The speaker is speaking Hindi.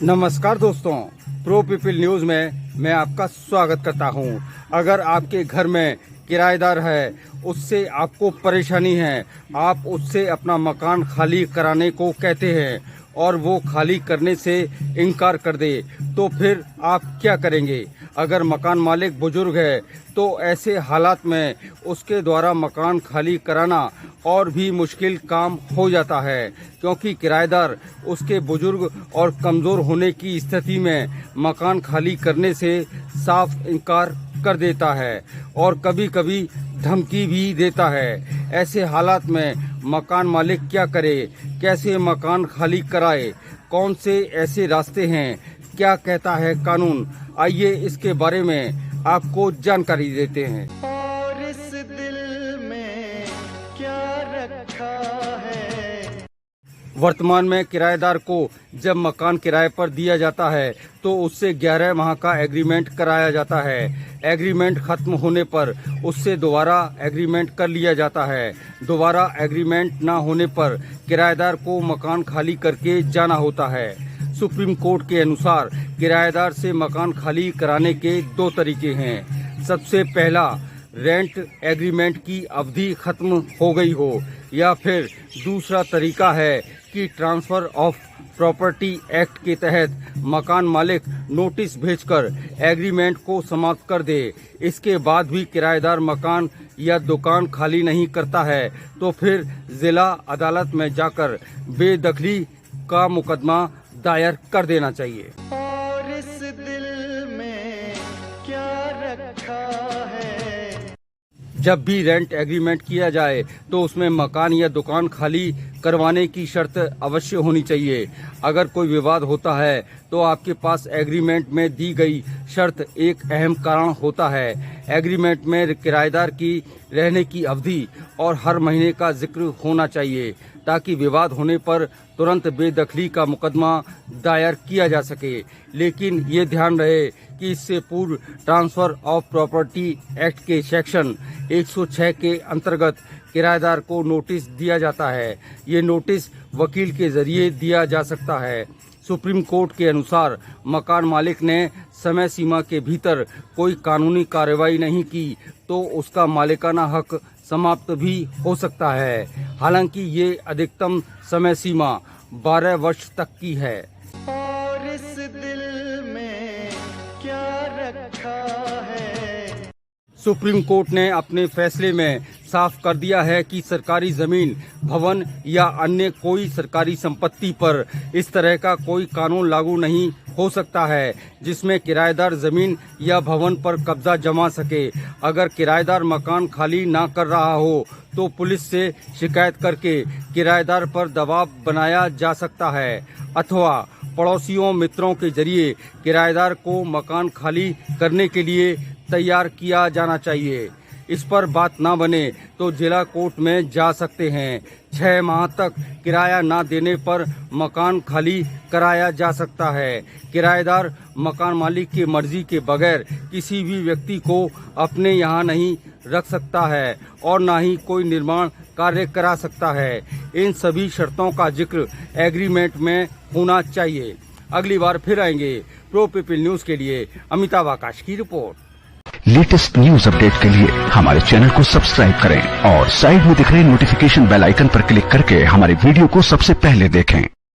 नमस्कार दोस्तों, प्रो पीपल न्यूज में मैं आपका स्वागत करता हूं। अगर आपके घर में किराएदार है, उससे आपको परेशानी है, आप उससे अपना मकान खाली कराने को कहते हैं और वो खाली करने से इनकार कर दे, तो फिर आप क्या करेंगे? अगर मकान मालिक बुजुर्ग है तो ऐसे हालात में उसके द्वारा मकान खाली कराना और भी मुश्किल काम हो जाता है, क्योंकि किराएदार उसके बुजुर्ग और कमज़ोर होने की स्थिति में मकान खाली करने से साफ इनकार कर देता है और कभी कभी धमकी भी देता है। ऐसे हालात में मकान मालिक क्या करे, कैसे मकान खाली कराए, कौन से ऐसे रास्ते हैं, क्या कहता है कानून, आइए इसके बारे में आपको जानकारी देते हैं। और इस दिल में क्या रखा है। वर्तमान में किराएदार को जब मकान किराए पर दिया जाता है तो उससे 11 माह का एग्रीमेंट कराया जाता है। एग्रीमेंट खत्म होने पर उससे दोबारा एग्रीमेंट कर लिया जाता है। दोबारा एग्रीमेंट ना होने पर किराएदार को मकान खाली करके जाना होता है। सुप्रीम कोर्ट के अनुसार किराएदार से मकान खाली कराने के 2 तरीके हैं। सबसे पहला, रेंट एग्रीमेंट की अवधि खत्म हो गई हो, या फिर दूसरा तरीका है कि ट्रांसफर ऑफ प्रॉपर्टी एक्ट के तहत मकान मालिक नोटिस भेजकर एग्रीमेंट को समाप्त कर दे। इसके बाद भी किराएदार मकान या दुकान खाली नहीं करता है तो फिर जिला अदालत में जाकर बेदखली का मुकदमा दायर कर देना चाहिए। और इस दिल में क्या रखा है। जब भी रेंट एग्रीमेंट किया जाए तो उसमें मकान या दुकान खाली करवाने की शर्त अवश्य होनी चाहिए। अगर कोई विवाद होता है तो आपके पास एग्रीमेंट में दी गई शर्त एक अहम कारण होता है। एग्रीमेंट में किराएदार की रहने की अवधि और हर महीने का जिक्र होना चाहिए, ताकि विवाद होने पर तुरंत बेदखली का मुकदमा दायर किया जा सके। लेकिन ये ध्यान रहे कि इससे पूर्व ट्रांसफर ऑफ प्रॉपर्टी एक्ट के सेक्शन 106 के अंतर्गत किराएदार को नोटिस दिया जाता है। ये नोटिस वकील के जरिए दिया जा सकता है। सुप्रीम कोर्ट के अनुसार मकान मालिक ने समय सीमा के भीतर कोई कानूनी कार्रवाई नहीं की तो उसका मालिकाना हक समाप्त भी हो सकता है। हालांकि ये अधिकतम समय सीमा 12 वर्ष तक की है। और इस दिल में क्या रखा है। सुप्रीम कोर्ट ने अपने फैसले में साफ कर दिया है कि सरकारी जमीन, भवन या अन्य कोई सरकारी संपत्ति पर इस तरह का कोई कानून लागू नहीं हो सकता है जिसमें किराएदार जमीन या भवन पर कब्जा जमा सके। अगर किराएदार मकान खाली ना कर रहा हो तो पुलिस से शिकायत करके किराएदार पर दबाव बनाया जा सकता है, अथवा पड़ोसियों मित्रों के जरिए किराएदार को मकान खाली करने के लिए तैयार किया जाना चाहिए। इस पर बात ना बने तो जिला कोर्ट में जा सकते हैं। 6 माह तक किराया ना देने पर मकान खाली कराया जा सकता है। किराएदार मकान मालिक की मर्जी के बगैर किसी भी व्यक्ति को अपने यहाँ नहीं रख सकता है और ना ही कोई निर्माण कार्य करा सकता है। इन सभी शर्तों का जिक्र एग्रीमेंट में होना चाहिए। अगली बार फिर आएंगे। प्रो पीपल न्यूज के लिए अमिताभ आकाश की रिपोर्ट। लेटेस्ट न्यूज अपडेट के लिए हमारे चैनल को सब्सक्राइब करें और साइड में दिख रहे नोटिफिकेशन बेल आइकन पर क्लिक करके हमारे वीडियो को सबसे पहले देखें।